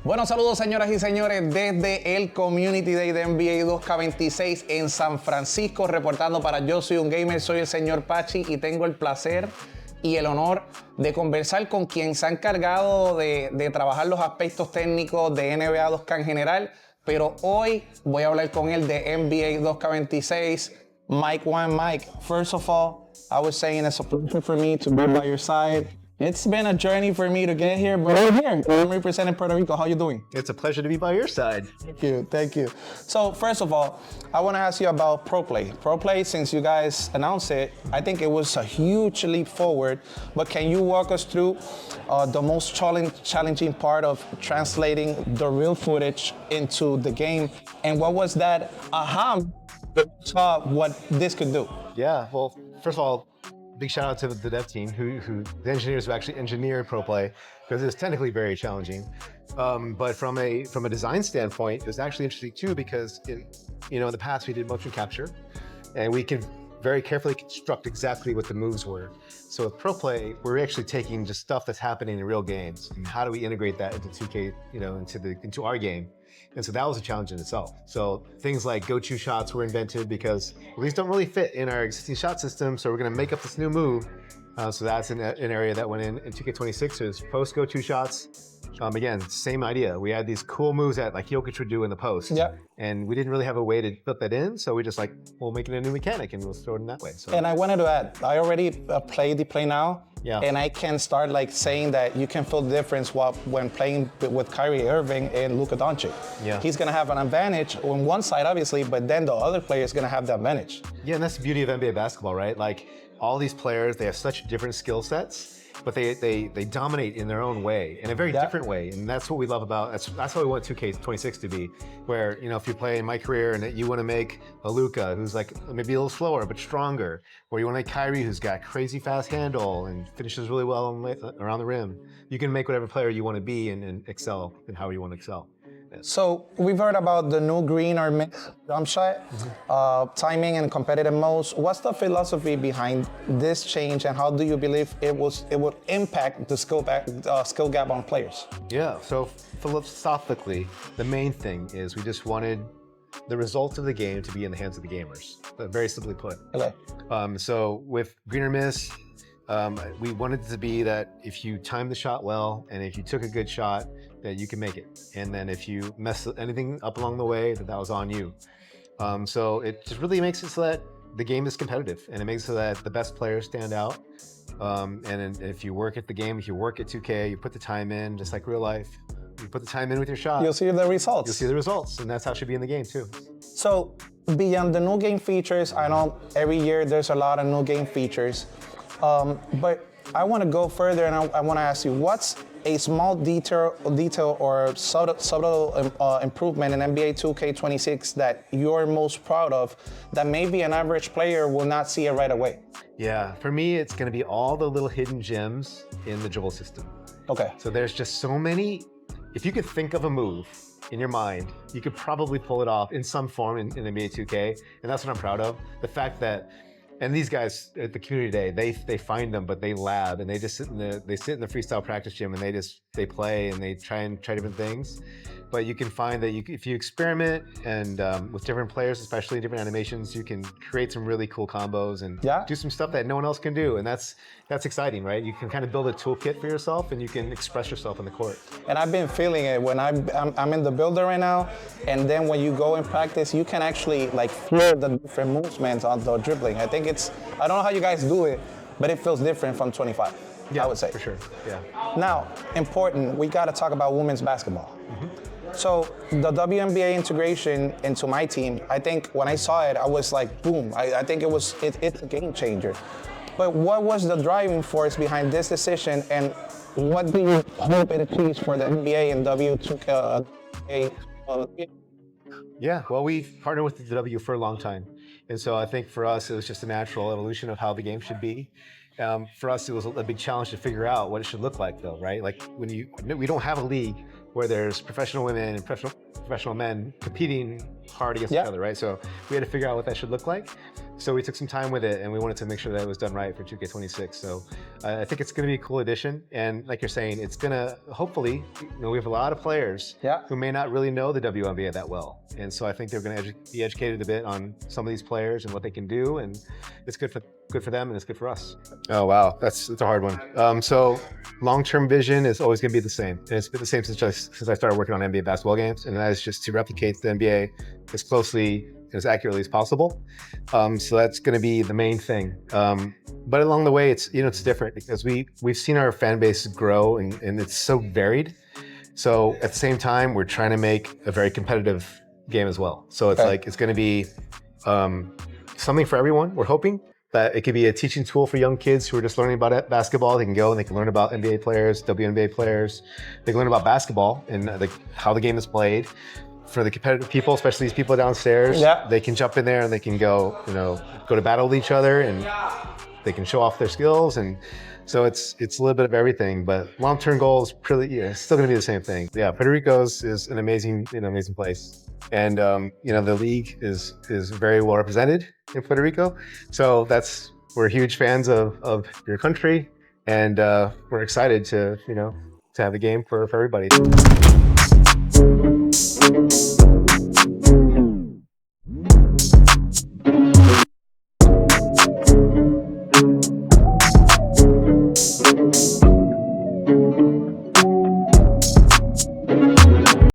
Bueno, saludos señoras y señores desde el Community Day de NBA 2K26 en San Francisco, reportando para Yo Soy un Gamer. Soy el señor Pachi y tengo el placer y el honor de conversar con quien se ha encargado de trabajar los aspectos técnicos de NBA 2K en general, pero hoy voy a hablar con él de NBA 2K26, Mike Wang. Mike, first of all, I was saying it's a pleasure for me to be by your side. It's been a journey for me to get here, but I'm here. I'm representing Puerto Rico. How you doing? It's a pleasure to be by your side. Thank you, thank you. So first of all, I want to ask you about Pro Play. Pro Play, since you guys announced it, I think it was a huge leap forward, but can you walk us through the most challenging part of translating the real footage into the game, and what was that aha that saw what this could do? Yeah, well, first of all, big shout out to the dev team, the engineers who actually engineered Pro Play, because it's technically very challenging. But from a design standpoint, it was actually interesting too, because in the past we did motion capture, and we can very carefully construct exactly what the moves were. So with Pro Play, we're actually taking just stuff that's happening in real games, and how do we integrate that into 2K, into our game? And so that was a challenge in itself. So things like go-to shots were invented because these don't really fit in our existing shot system. So we're going to make up this new move. So that's an area that went in 2K26 is post go-to shots. Again, same idea. We had these cool moves that like Jokic would do in the post. Yeah. And we didn't really have a way to put that in. So we just like, we'll make it a new mechanic and we'll throw it in that way. So. And I wanted to add, I already played the play now. Yeah. And I can start like saying that you can feel the difference when playing with Kyrie Irving and Luka Doncic. Yeah. He's gonna have an advantage on one side, obviously, but then the other player is gonna have the advantage. Yeah, and that's the beauty of NBA basketball, right? Like all these players, they have such different skill sets, but they dominate in their own way, in a very different way. And that's what we love about, that's how we want 2K26 to be, where, if you play in my career and you want to make a Luka who's like maybe a little slower but stronger, or you want to make Kyrie who's got crazy fast handle and finishes really well around the rim, you can make whatever player you want to be and excel in how you want to excel. So we've heard about the new green or mix jump shot, timing and competitive modes. What's the philosophy behind this change, and how do you believe it would impact the skill gap on players? Yeah, so philosophically, the main thing is we just wanted the results of the game to be in the hands of the gamers, very simply put. Okay. So with green or miss, we wanted it to be that if you timed the shot well and if you took a good shot, that you can make it. And then if you mess anything up along the way, that was on you. So it just really makes it so that the game is competitive, and it makes it so that the best players stand out. And if you work at the game, if you work at 2K, you put the time in, just like real life, you put the time in with your shot. You'll see the results. You'll see the results, and that's how it should be in the game too. So beyond the new game features, I know every year there's a lot of new game features, but I want to go further, and I want to ask you, what's a small detail or subtle improvement in NBA 2K26 that you're most proud of that maybe an average player will not see it right away? Yeah, for me, it's going to be all the little hidden gems in the dribble system. Okay. So there's just so many. If you could think of a move in your mind, you could probably pull it off in some form in NBA 2K, and that's what I'm proud of. The fact that, and these guys at the community day, they find them, but they lab and they just sit in the freestyle practice gym and they play and they try different things. But you can find that if you experiment and with different players, especially different animations, you can create some really cool combos and do some stuff that no one else can do. And that's exciting, right? You can kind of build a toolkit for yourself and you can express yourself on the court. And I've been feeling it when I'm in the builder right now, and then when you go in practice, you can actually like feel the different movements on the dribbling. I don't know how you guys do it, but it feels different from 25. Yeah, I would say. For sure, yeah. Now, important, we gotta talk about women's basketball. Mm-hmm. So the WNBA integration into my team, I think when I saw it, I was like, boom. I think it's a game changer. But what was the driving force behind this decision, and what do you hope it achieves for the NBA and W2K? Yeah, well, we've partnered with the W for a long time. And so I think for us, it was just a natural evolution of how the game should be. For us, it was a big challenge to figure out what it should look like, though, right? Like we don't have a league where there's professional women and professional men competing hard against each other, right? So we had to figure out what that should look like. So we took some time with it, and we wanted to make sure that it was done right for 2K26. So I think it's going to be a cool addition. And like you're saying, it's going to hopefully, we have a lot of players who may not really know the WNBA that well. And so I think they're going to be educated a bit on some of these players and what they can do. And it's good for them, and it's good for us. Oh, wow. That's a hard one. So long-term vision is always going to be the same. And it's been the same since I started working on NBA basketball games. And that is just to replicate the NBA as closely, as accurately as possible. So that's going to be the main thing. But along the way, it's different because we've seen our fan base grow and it's so varied. So at the same time, we're trying to make a very competitive game as well. So it's like, it's going to be something for everyone. We're hoping that it could be a teaching tool for young kids who are just learning about basketball. They can go and they can learn about NBA players, WNBA players. They can learn about basketball and how the game is played. For the competitive people, especially these people downstairs, they can jump in there and they can go to battle with each other, and they can show off their skills. And so it's a little bit of everything, but long-term goal is pretty, it's still going to be the same thing. Yeah, Puerto Rico is an amazing place, and the league is very well represented in Puerto Rico. So we're huge fans of your country, and we're excited to have a game for everybody.